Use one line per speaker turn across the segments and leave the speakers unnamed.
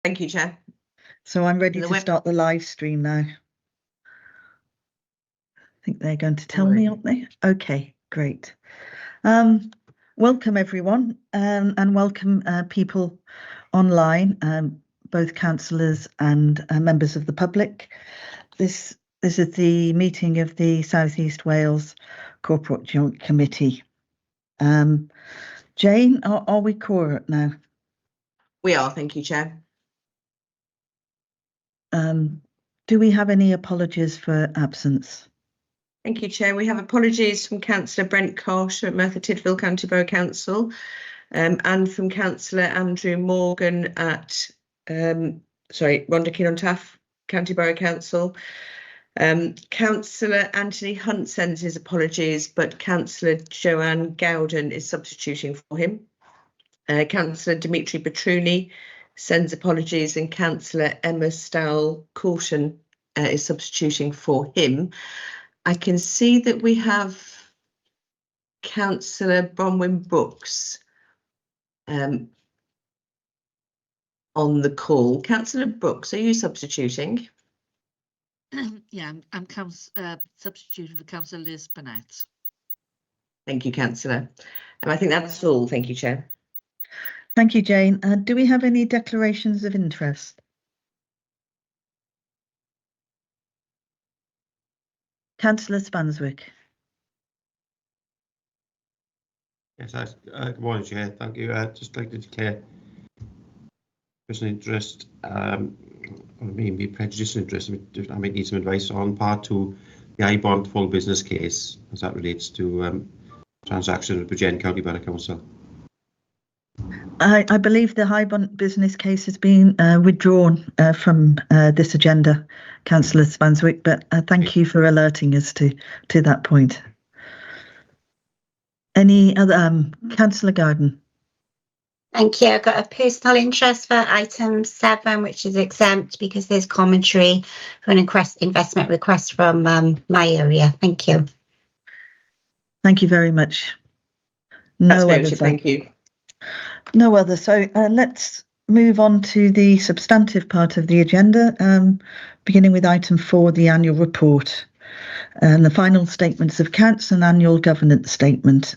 Thank you, Chair.
So I'm ready to start the live stream now. I think they're going to tell me, aren't they? Okay, great. Welcome everyone, and welcome people online, both councillors and members of the public. This is the meeting of the South East Wales Corporate Joint Committee. Jane, are we quorate now?
We are, thank you, Chair.
Do we have any apologies for absence?
Thank you, Chair. We have apologies from Councillor Brent Kosh at Merthyr Tydfil County Borough Council, and from Councillor Andrew Morgan at Rhondda-Cynon-Taf County Borough Council. Councillor Anthony Hunt sends his apologies, but Councillor Joanne Gowden is substituting for him. Councillor Dimitri Petruni sends apologies, and Councillor Emma Stowell-Courton is substituting for him. I can see that we have Councillor Bronwyn Brooks on the call. Councillor Brooks, are you substituting?
Yeah, I'm substituting for Councillor Liz Burnett.
Thank you, Councillor. And I think that's all. Thank you, Chair.
Thank you, Jane. Do we have any declarations of interest? Councillor Spanswick.
Yes, good morning, Chair. Thank you. I'd just like to declare personal interest, or maybe prejudicial interest. I might need some advice on part 2, the I-Bond full business case, as that relates to transactions with Bridgend County Borough Council.
I believe the High-Bond business case has been withdrawn from this agenda, Councillor Spanswick, but thank you for alerting us to that point. Any other, Councillor Gowden?
Thank you. I've got a personal interest for item 7, which is exempt because there's commentary for an investment request from my area. Thank you.
Thank you very much.
That's noted, thank you.
No other. So let's move on to the substantive part of the agenda, beginning with item 4, the annual report, and the final statements of accounts and annual governance statement.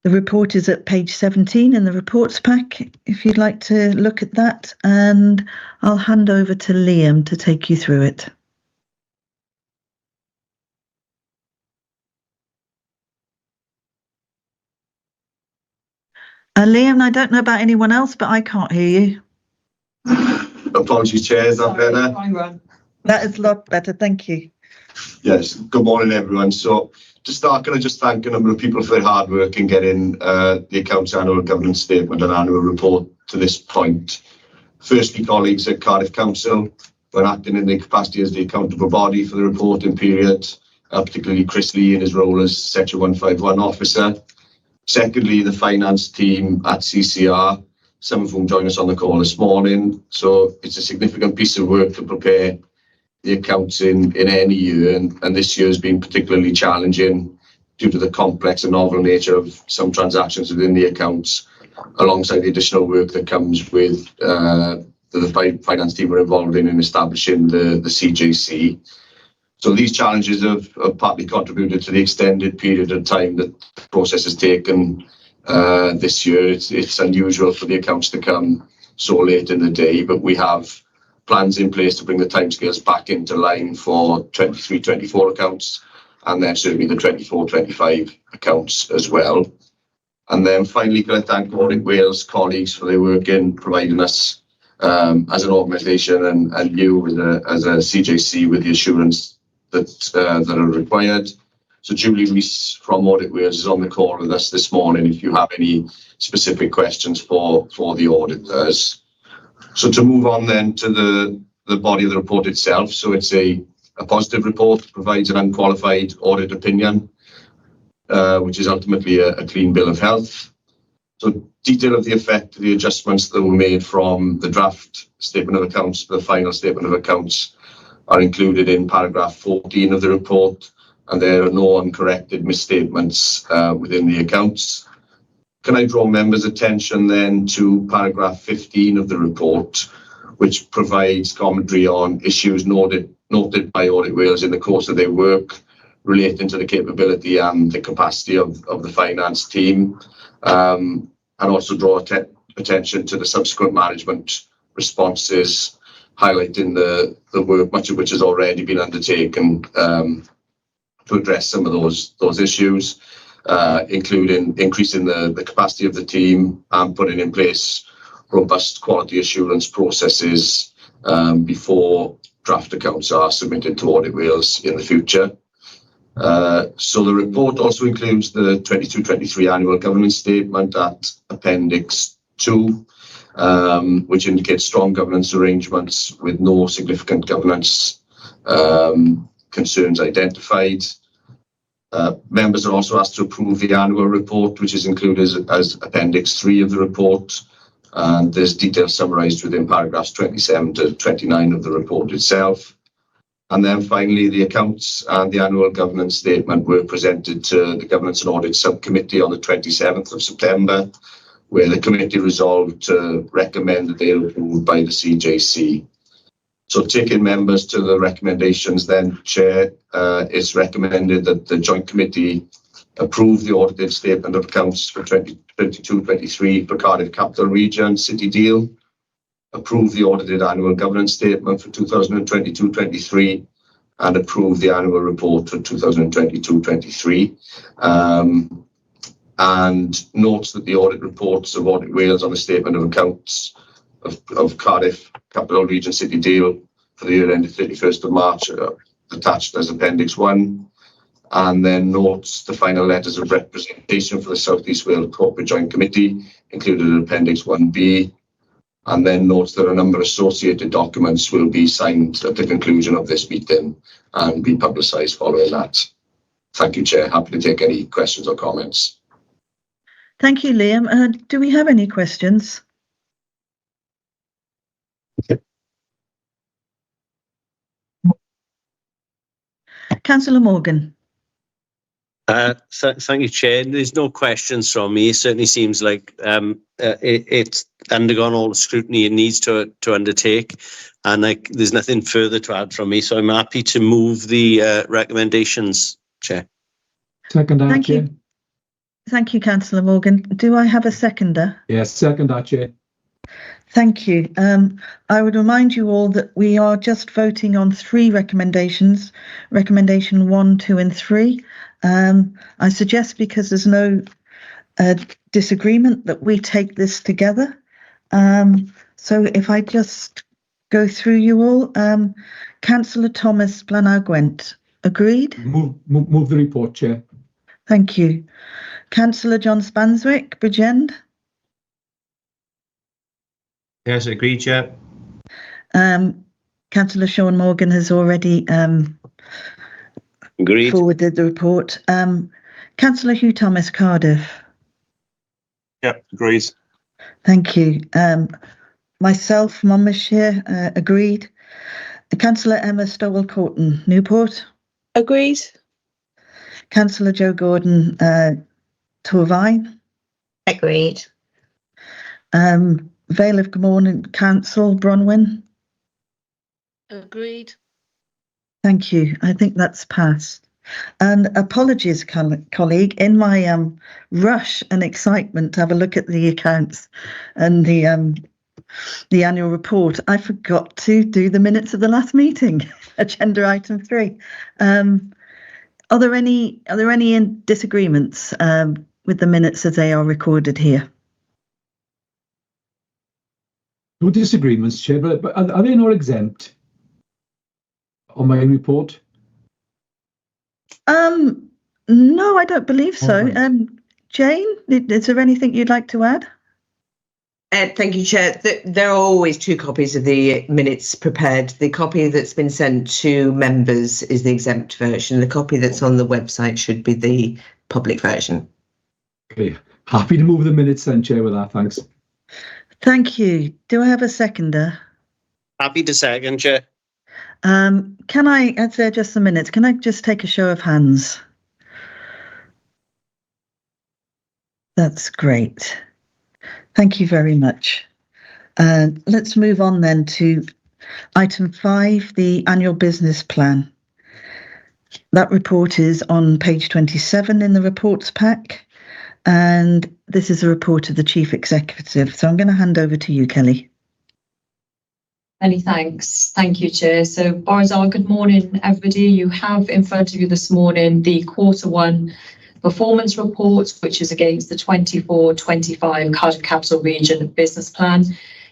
The report is at page 17 in the reports pack, if you'd like to look at that, and I'll hand over to Liam to take you through it. Liam, I don't know about anyone else, but I can't hear you.
Apologies, Chair. Is that better?
That is a lot better, thank you.
Yes, good morning, everyone. So to start, can I just thank a number of people for their hard work in getting the accounts annual governance statement and annual report to this point. Firstly, colleagues at Cardiff Council, when acting in their capacity as the accountable body for the reporting period, particularly Chris Lee in his role as Section 151 officer. Secondly, the finance team at CCR, some of whom join us on the call this morning. So it's a significant piece of work to prepare the accounts in any year, and this year has been particularly challenging due to the complex and novel nature of some transactions within the accounts, alongside the additional work that comes with the finance team were involved in establishing the CJC. So these challenges have partly contributed to the extended period of time that the process has taken this year. It's unusual for the accounts to come so late in the day, but we have plans in place to bring the timescales back into line for 23-24 accounts, and then certainly the 24-25 accounts as well. And then finally, can I thank Audit Wales colleagues for their work in providing us as an organisation and you as a CJC with the assurance that are required. So Julie Rees from Audit Wales is on the call with us this morning if you have any specific questions for the auditors. So to move on then to the body of the report itself. So it's a positive report, provides an unqualified audit opinion, which is ultimately a clean bill of health. So detail of the effect of the adjustments that were made from the draft statement of accounts to the final statement of accounts are included in paragraph 14 of the report, and there are no uncorrected misstatements within the accounts. can I draw members' attention then to paragraph 15 of the report, which provides commentary on issues noted by Audit Wales in the course of their work relating to the capability and the capacity of the finance team, and also draw attention to the subsequent management responses, highlighting the work, much of which has already been undertaken to address some of those issues, including increasing the capacity of the team and putting in place robust quality assurance processes before draft accounts are submitted to Audit Wales in the future. So the report also includes the 22-23 annual governance statement at Appendix 2, which indicates strong governance arrangements with no significant governance concerns identified. Members are also asked to approve the annual report, which is included as Appendix 3 of the report, and there's details summarised within paragraphs 27 to 29 of the report itself. And then finally, the accounts and the annual governance statement were presented to the Governance and Audit Subcommittee on the 27th of September, where the committee resolved to recommend that they are approved by the CJC. So taking members to the recommendations then, Chair, it's recommended that the Joint Committee approve the audited statement of accounts for 2022-23 for Cardiff Capital Region City Deal, approve the audited annual governance statement for 2022-23, and approve the annual report for 2022-23. And notes that the audit reports of Audit Wales on the statement of accounts of Cardiff Capital Region City Deal for the year ended 31st of March attached as Appendix 1, and then notes the final letters of representation for the South East Wales Corporate Joint Committee included in Appendix 1B, and then notes that a number of associated documents will be signed at the conclusion of this meeting and be publicised following that. Thank you, Chair. Happy to take any questions or comments.
Thank you, Liam. Do we have any questions? Councillor Morgan.
Thank you, Chair. There's no questions from me. It certainly seems like it's undergone all the scrutiny it needs to undertake, and there's nothing further to add from me. So I'm happy to move the recommendations, Chair.
Second that,
Thank
Chair.
you. Thank you, Councillor Morgan. Do I have a seconder?
Yes, second that, Chair.
Thank you. I would remind you all that we are just voting on 3 recommendations, recommendation 1, 2 and 3. I suggest, because there's no disagreement, that we take this together. So if I just go through you all, Councillor Thomas Blaenau-Gwent, agreed?
Move the report, Chair.
Thank you. Councillor John Spanswick, Bridgend?
Yes, agreed, Chair.
Councillor Sean Morgan has already
Agreed.
forwarded the report. Councillor Hugh Thomas, Cardiff.
Yeah, agreed.
Thank you. Myself, Monmouthshire, agreed. Councillor Emma Stowell-Courton, Newport.
Agreed.
Councillor Joe Gordon, Torvine.
Agreed.
Vale of Glamorgan Council, Bronwyn.
Agreed.
Thank you. I think that's passed. And apologies, colleague, in my rush and excitement to have a look at the accounts and the annual report, I forgot to do the minutes of the last meeting, agenda item 3. Are there any disagreements with the minutes as they are recorded here?
No disagreements, Chair, but are they not exempt on my report?
No, I don't believe so.
Right.
Jane, is there anything you'd like to add?
Thank you, Chair. There are always 2 copies of the minutes prepared. The copy that's been sent to members is the exempt version. The copy that's on the website should be the public version.
Okay, happy to move the minutes then, Chair, with that, thanks.
Thank you. Do I have a seconder?
Happy to second, Chair.
Can I, as they're just the minutes, can I just take a show of hands? That's great. Thank you very much. Let's move on then to item 5, the annual business plan. That report is on page 27 in the reports pack, and this is a report of the Chief Executive. So I'm going to hand over to you, Kelly.
Many thanks. Thank you, Chair. So, Barzal, good morning, everybody. You have in front of you this morning the Q1 performance report, which is against the 24-25 Cardiff Capital Region business plan.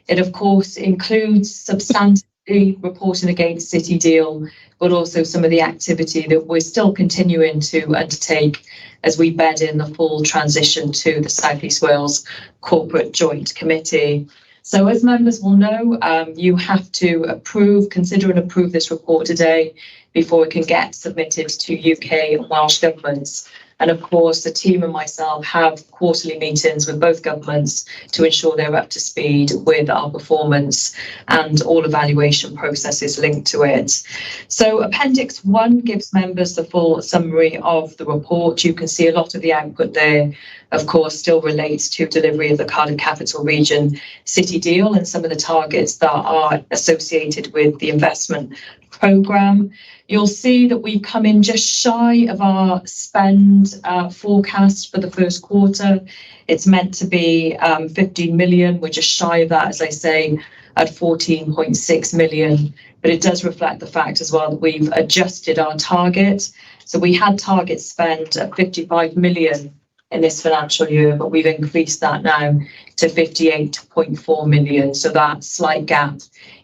It, of course, includes substantively reporting against City Deal, but also some of the activity that we're still continuing to undertake as we bed in the full transition to the South East Wales Corporate Joint Committee. So as members will know, you have to consider and approve this report today before it can get submitted to UK and Welsh governments. And of course, the team and myself have quarterly meetings with both governments to ensure they're up to speed with our performance and all evaluation processes linked to it. So Appendix 1 gives members the full summary of the report. You can see a lot of the output there, of course, still relates to delivery of the Cardiff Capital Region City Deal and some of the targets that are associated with the investment programme. You'll see that we come in just shy of our spend forecast for the first quarter. It's meant to be 15 million. We're just shy of that, as I say, at 14.6 million. But it does reflect the fact as well that we've adjusted our target. So we had target spend at 55 million in this financial year, but we've increased that now to 58.4 million. So that slight gap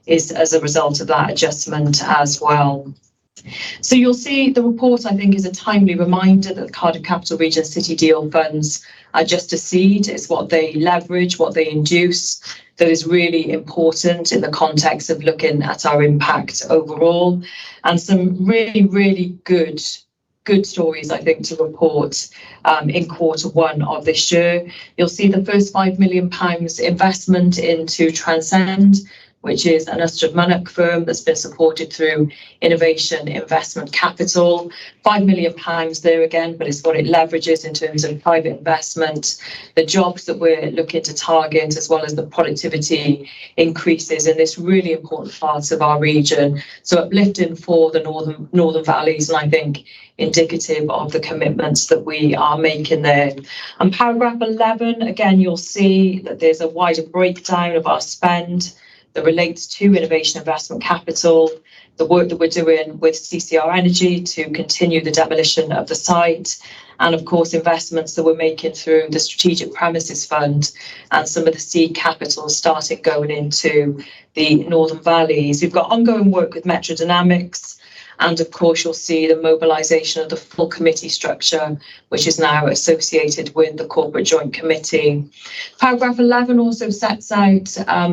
is as a result of that adjustment as well. So you'll see the report, I think, is a timely reminder that the Cardiff Capital Region City Deal funds are just a seed. It's what they leverage, what they induce, that is really important in the context of looking at our impact overall. And some really, really good stories, I think, to report in Q1 of this year. You'll see the first £5 million investment into Transcend, which is an Ystrad firm that's been supported through Innovation Investment Capital. £5 million there again, but it's what it leverages in terms of private investment, the jobs that we're looking to target, as well as the productivity increases in this really important part of our region. So uplifting for the northern valleys, and I think indicative of the commitments that we are making there. And paragraph 11, again, you'll see that there's a wider breakdown of our spend that relates to Innovation Investment Capital, the work that we're doing with CCR Energy to continue the demolition of the site, and of course investments that we're making through the Strategic Premises Fund and some of the seed capital started going into the Northern Valleys. We've got ongoing work with Metro Dynamics, and of course, you'll see the mobilisation of the full committee structure, which is now associated with the Corporate Joint Committee. Paragraph 11 also sets out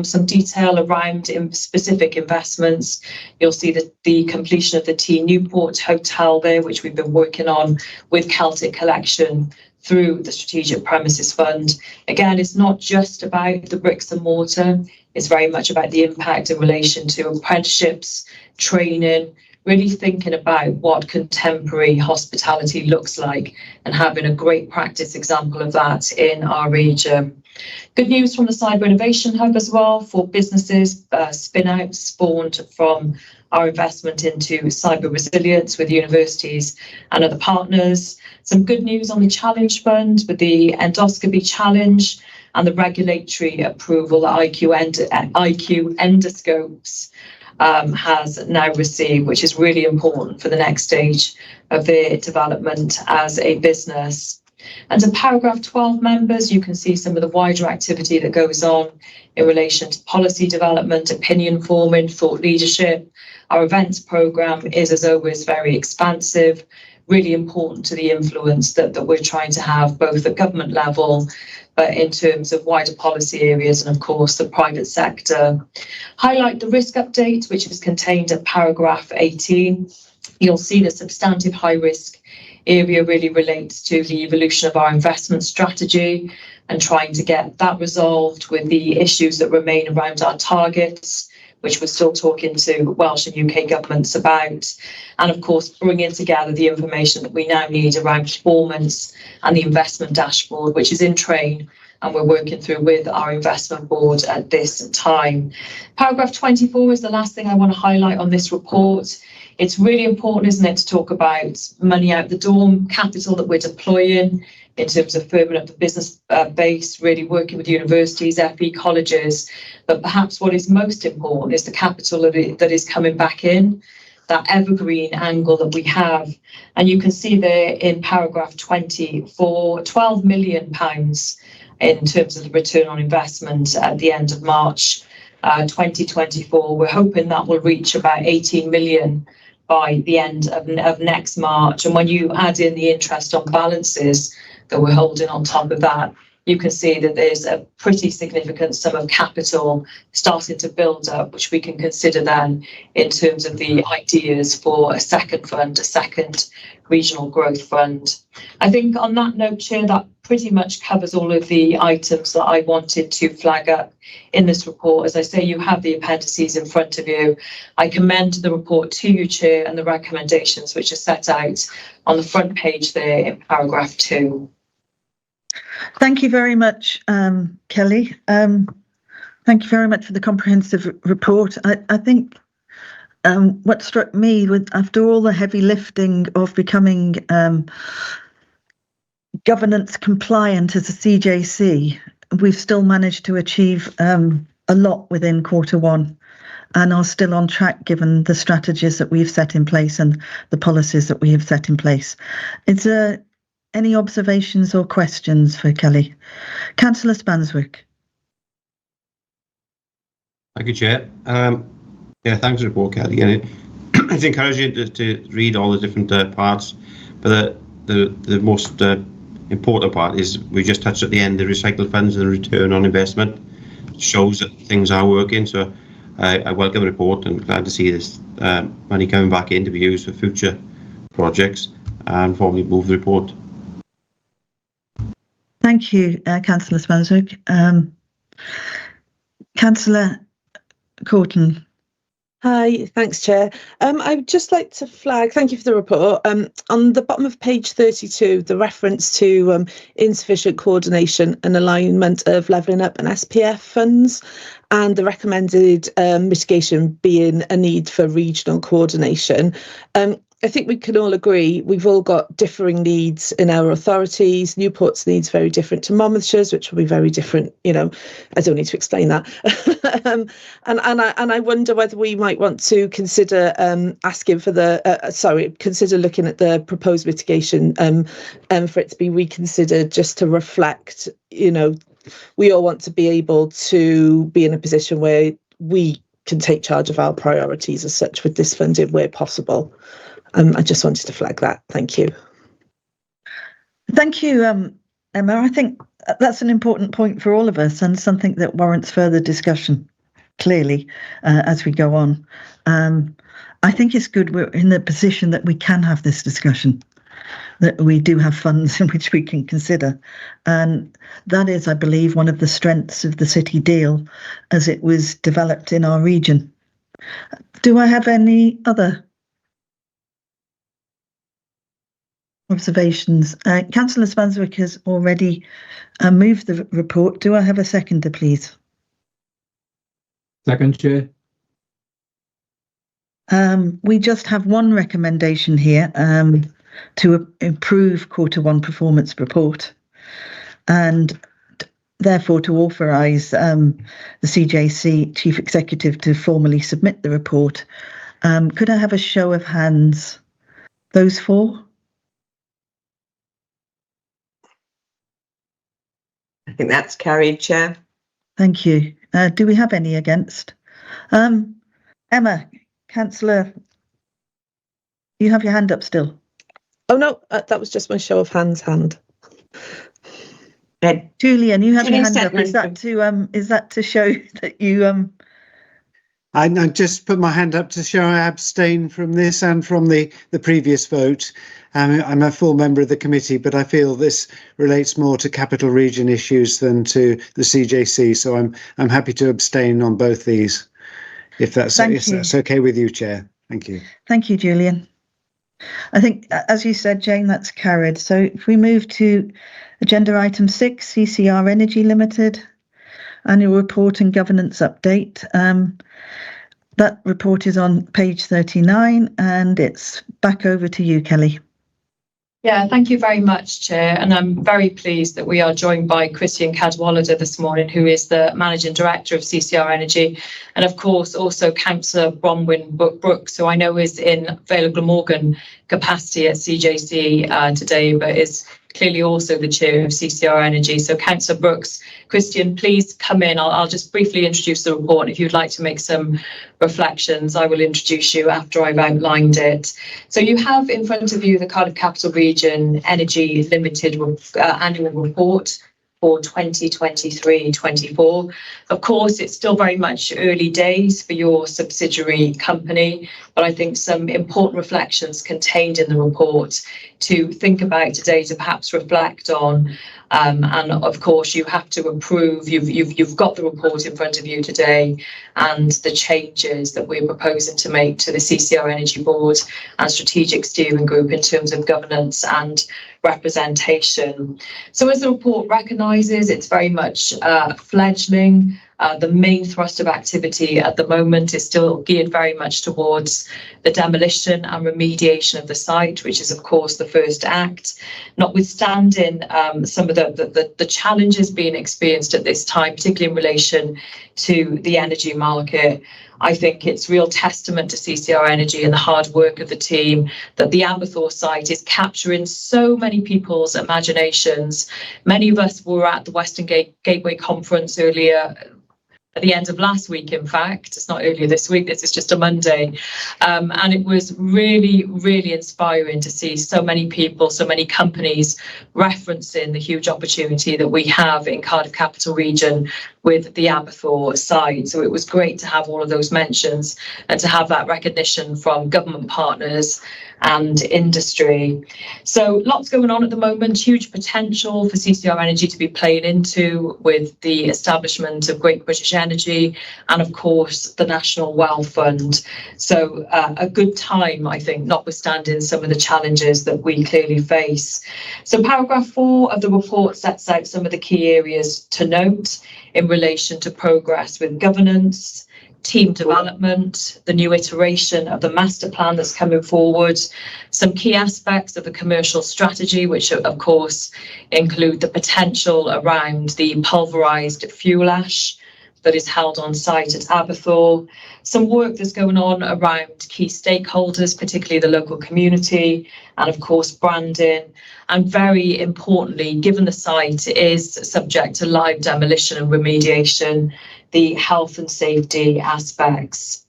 some detail around specific investments. You'll see the completion of the T Newport Hotel there, which we've been working on with Celtic Collection through the Strategic Premises Fund. Again, it's not just about the bricks and mortar. It's very much about the impact in relation to apprenticeships, training, really thinking about what contemporary hospitality looks like and having a great practice example of that in our region. Good news from the Cyber Innovation Hub as well for businesses, spin-outs spawned from our investment into cyber resilience with universities and other partners. Some good news on the Challenge Fund with the Endoscopy Challenge and the regulatory approval that IQ Endoscopes has now received, which is really important for the next stage of their development as a business. And to paragraph 12 members, you can see some of the wider activity that goes on in relation to policy development, opinion forming, thought leadership. Our events programme is, as always, very expansive, really important to the influence that we're trying to have both at government level, but in terms of wider policy areas and, of course, the private sector. Highlight the risk update, which is contained at paragraph 18. You'll see the substantive high risk area really relates to the evolution of our investment strategy and trying to get that resolved with the issues that remain around our targets, which we're still talking to Welsh and UK governments about. And of course, bringing together the information that we now need around performance and the investment dashboard, which is in train, and we're working through with our investment board at this time. Paragraph 24 is the last thing I want to highlight on this report. It's really important, isn't it, to talk about money out the door, capital that we're deploying in terms of firming up the business base, really working with universities, FE colleges. But perhaps what is most important is the capital that is coming back in, that evergreen angle that we have. And you can see there in paragraph 24, £12 million in terms of the return on investment at the end of March 2024. We're hoping that will reach about 18 million by the end of next March. And when you add in the interest on balances that we're holding on top of that, you can see that there's a pretty significant sum of capital starting to build up, which we can consider then in terms of the ideas for a second fund, a second regional growth fund. I think on that note, Chair, that pretty much covers all of the items that I wanted to flag up in this report. As I say, you have the appendices in front of you. I commend the report to you, Chair, and the recommendations which are set out on the front page there in paragraph 2.
Thank you very much, Kelly. Thank you very much for the comprehensive report. I think what struck me with, after all the heavy lifting of becoming governance compliant as a CJC, we've still managed to achieve a lot within Q1 and are still on track given the strategies that we've set in place and the policies that we have set in place. Is there any observations or questions for Kelly? Councillor Spanswick.
Thank you, Chair. Yeah, thanks for the report, Kelly. And it's encouraging to read all the different parts, but the most important part is we just touched at the end the recycled funds and the return on investment. It shows that things are working. So I welcome the report and glad to see this money coming back in to be used for future projects, and formally move the report.
Thank you, Councillor Spanswick. Councillor Corton.
Hi, thanks, Chair. I'd just like to flag, thank you for the report. On the bottom of page 32, the reference to insufficient coordination and alignment of levelling up and SPF funds, and the recommended mitigation being a need for regional coordination. I think we can all agree we've all got differing needs in our authorities. Newport's needs very different to Monmouthshire's, which will be very different. You know, I don't need to explain that. and I wonder whether we might want to consider asking for the consider looking at the proposed mitigation for it to be reconsidered, just to reflect. You know, we all want to be able to be in a position where we can take charge of our priorities as such with this funding where possible. I just wanted to flag that. Thank you.
Thank you, Emma. I think that's an important point for all of us and something that warrants further discussion, clearly, as we go on. I think it's good we're in the position that we can have this discussion, that we do have funds in which we can consider. And that is, I believe, one of the strengths of the city deal as it was developed in our region. Do I have any other observations? Councillor Spanswick has already moved the report. Do I have a seconder, please?
Second, Chair.
We just have one recommendation here to improve Q1 performance report, and therefore to authorise the CJC Chief Executive to formally submit the report. Could I have a show of hands? Those for?
I think that's carried, Chair.
Thank you. Do we have any against? Emma, Councillor, you have your hand up still.
Oh no, that was just my show of hands hand.
Julian, you have your hand up. Is that to show that you
I just put my hand up to show I abstain from this and from the previous vote. I'm a full member of the committee, but I feel this relates more to capital region issues than to the CJC, so I'm happy to abstain on both these. if that's okay with you, Chair. Thank you.
Thank you, Julian. I think, as you said, Jane, that's carried. So if we move to agenda item 6, CCR Energy Limited, annual report and governance update. That report is on page 39, and it's back over to you, Kelly.
Yeah, thank you very much, Chair. And I'm very pleased that we are joined by Christian Cadwallader this morning, who is the Managing Director of CCR Energy. And of course, also Councillor Bronwyn Brooks, who I know is in Vale of Glamorgan capacity at CJC today, but is clearly also the chair of CCR Energy. So Councillor Brooks, Christian, please come in. I'll just briefly introduce the report. If you'd like to make some reflections, I will introduce you after I've outlined it. So you have in front of you the Cardiff Capital Region Energy Limited annual report for 2023-24. Of course, it's still very much early days for your subsidiary company, but I think some important reflections contained in the report to think about today, to perhaps reflect on. And of course, you have to approve. You've got the report in front of you today, and the changes that we're proposing to make to the CCR Energy Board and Strategic Steering Group in terms of governance and representation. So as the report recognises, it's very much fledgling. The main thrust of activity at the moment is still geared very much towards the demolition and remediation of the site, which is, of course, the first act. Notwithstanding some of the challenges being experienced at this time, particularly in relation to the energy market, I think it's real testament to CCR Energy and the hard work of the team that the Aberthaw site is capturing so many people's imaginations. Many of us were at the Western Gateway Conference earlier at the end of last week, in fact. It's not earlier this week, this is just a Monday. And it was really, really inspiring to see so many people, so many companies referencing the huge opportunity that we have in Cardiff Capital Region with the Aberthaw site. So it was great to have all of those mentions and to have that recognition from government partners and industry. So lots going on at the moment, huge potential for CCR Energy to be playing into with the establishment of Great British Energy and of course the National Well Fund. So a good time, I think, notwithstanding some of the challenges that we clearly face. So paragraph 4 of the report sets out some of the key areas to note in relation to progress with governance, team development, the new iteration of the master plan that's coming forward, some key aspects of the commercial strategy, which of course include the potential around the pulverised fuel ash that is held on site at Aberthaw, some work that's going on around key stakeholders, particularly the local community, and of course branding. And very importantly, given the site is subject to live demolition and remediation, the health and safety aspects.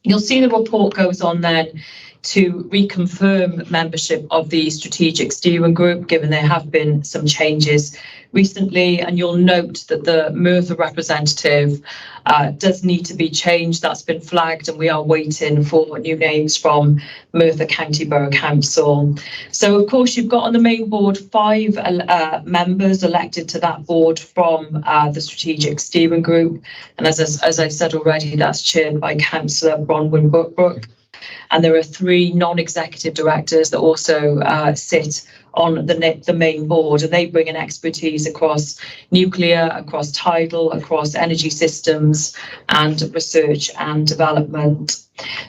You'll see the report goes on then to reconfirm membership of the Strategic Steering Group, given there have been some changes recently, and you'll note that the Merthyr representative does need to be changed. That's been flagged, and we are waiting for new names from Merthyr County Borough Council. So, of course, you've got on the main board 5 members elected to that board from the Strategic Steering Group, and as I said already, that's chaired by Councillor Bronwyn Brooks. And there are 3 non-executive directors that also sit on the main board, and they bring in expertise across nuclear, across tidal, across energy systems and research and development.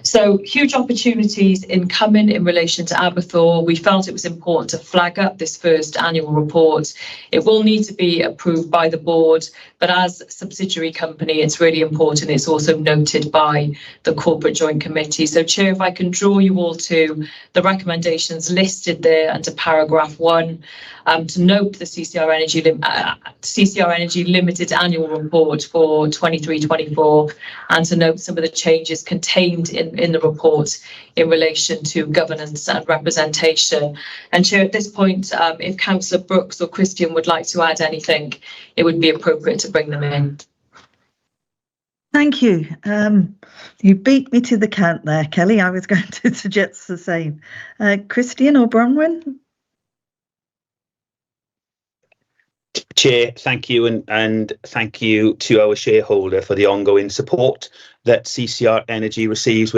So huge opportunities incoming in relation to Aberthaw. We felt it was important to flag up this first annual report. It will need to be approved by the board, but as a subsidiary company, it's really important. It's also noted by the Corporate Joint Committee. So, Chair, if I can draw you all to the recommendations listed there under paragraph 1, to note the CCR Energy Limited annual report for 23-24, and to note some of the changes contained in the report in relation to governance and representation. And Chair, at this point, if Councillor Brooks or Christian would like to add anything, it would be appropriate to bring them in.
Thank you. You beat me to the count there, Kelly. I was going to suggest the same. Christian or Bronwyn?
Chair, thank you, and thank you to our shareholder for the ongoing support that CCR Energy receives.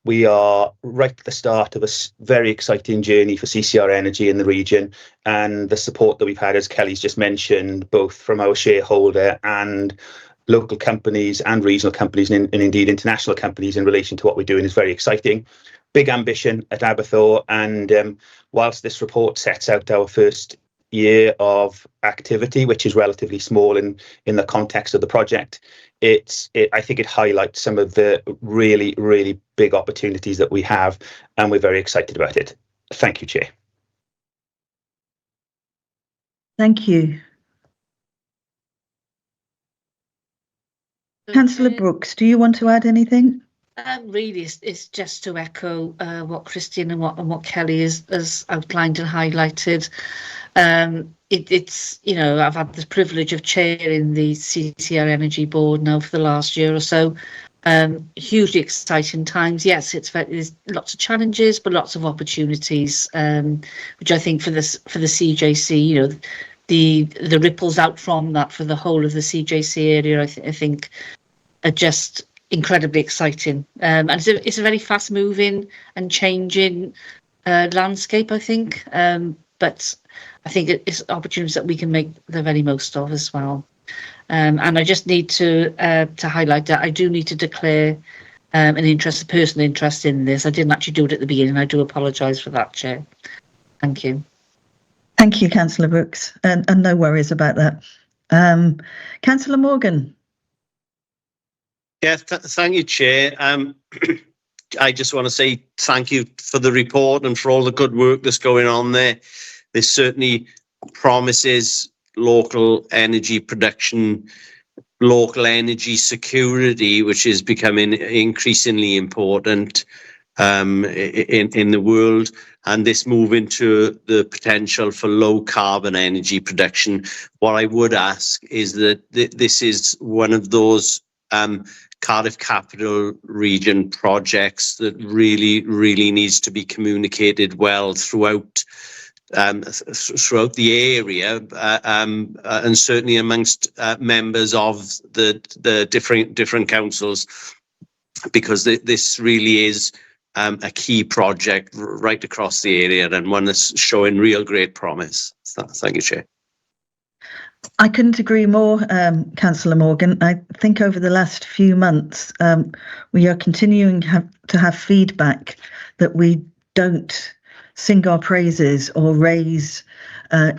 We are right at the start of a very exciting journey for CCR Energy in the region, and the support that we've had, as Kelly's just mentioned, both from our shareholder and local companies and regional companies and indeed international companies in relation to what we're doing is very exciting. Big ambition at Aberthaw, and whilst this report sets out our first year of activity, which is relatively small in the context of the project, I think it highlights some of the really, really big opportunities that we have, and we're very excited about it. Thank you, Chair.
Thank you. Councillor Brooks, do you want to add anything?
Really, it's just to echo what Christine and what Kelly has outlined and highlighted. It's I've had the privilege of chairing the CCR Energy Board now for the last year or so. Hugely exciting times. Yes, there's lots of challenges, but lots of opportunities, which I think for the CJC, the ripples out from that for the whole of the CJC area, I think are just incredibly exciting. And it's a very fast moving and changing landscape, I think. But I think it's opportunities that we can make the very most of as well. And I just need to highlight that I do need to declare a personal interest in this. I didn't actually do it at the beginning. I do apologise for that, Chair. Thank you.
Thank you, Councillor Brooks, and no worries about that. Councillor Morgan.
Yeah, thank you, Chair. I just want to say thank you for the report and for all the good work that's going on there. This certainly promises local energy production, local energy security, which is becoming increasingly important in the world, and this move into the potential for low carbon energy production. What I would ask is that this is one of those Cardiff Capital Region projects that really needs to be communicated well throughout the area, and certainly amongst members of the different councils, because this really is a key project right across the area and one that's showing real great promise. Thank you, Chair.
I couldn't agree more, Councillor Morgan. I think over the last few months, we are continuing to have feedback that we don't sing our praises or raise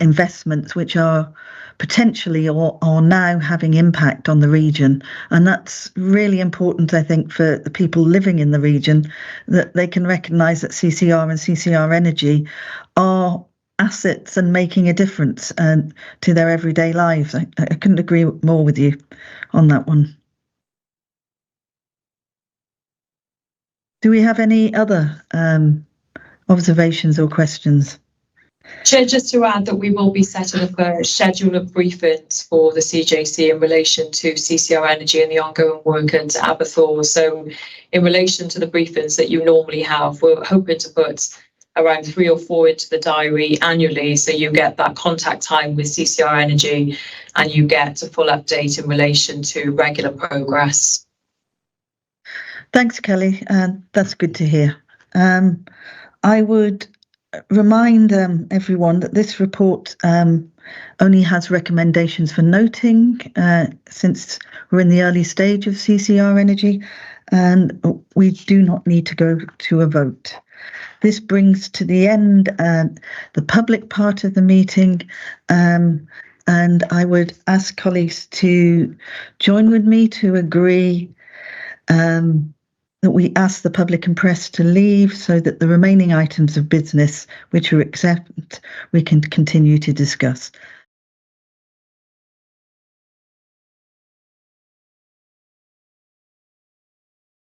investments which are potentially or are now having impact on the region. And that's really important, I think, for the people living in the region, that they can recognise that CCR and CCR Energy are assets and making a difference to their everyday lives. I couldn't agree more with you on that one. Do we have any other observations or questions?
Chair, just to add that we will be setting up a schedule of briefings for the CJC in relation to CCR Energy and the ongoing work at Aberthaw. So in relation to the briefings that you normally have, we're hoping to put around 3 or 4 into the diary annually, so you get that contact time with CCR Energy and you get a full update in relation to regular progress.
Thanks, Kelly. That's good to hear. I would remind everyone that this report only has recommendations for noting, since we're in the early stage of CCR Energy, and we do not need to go to a vote. This brings to the end the public part of the meeting, and I would ask colleagues to join with me to agree that we ask the public and press to leave so that the remaining items of business which are exempt we can continue to discuss.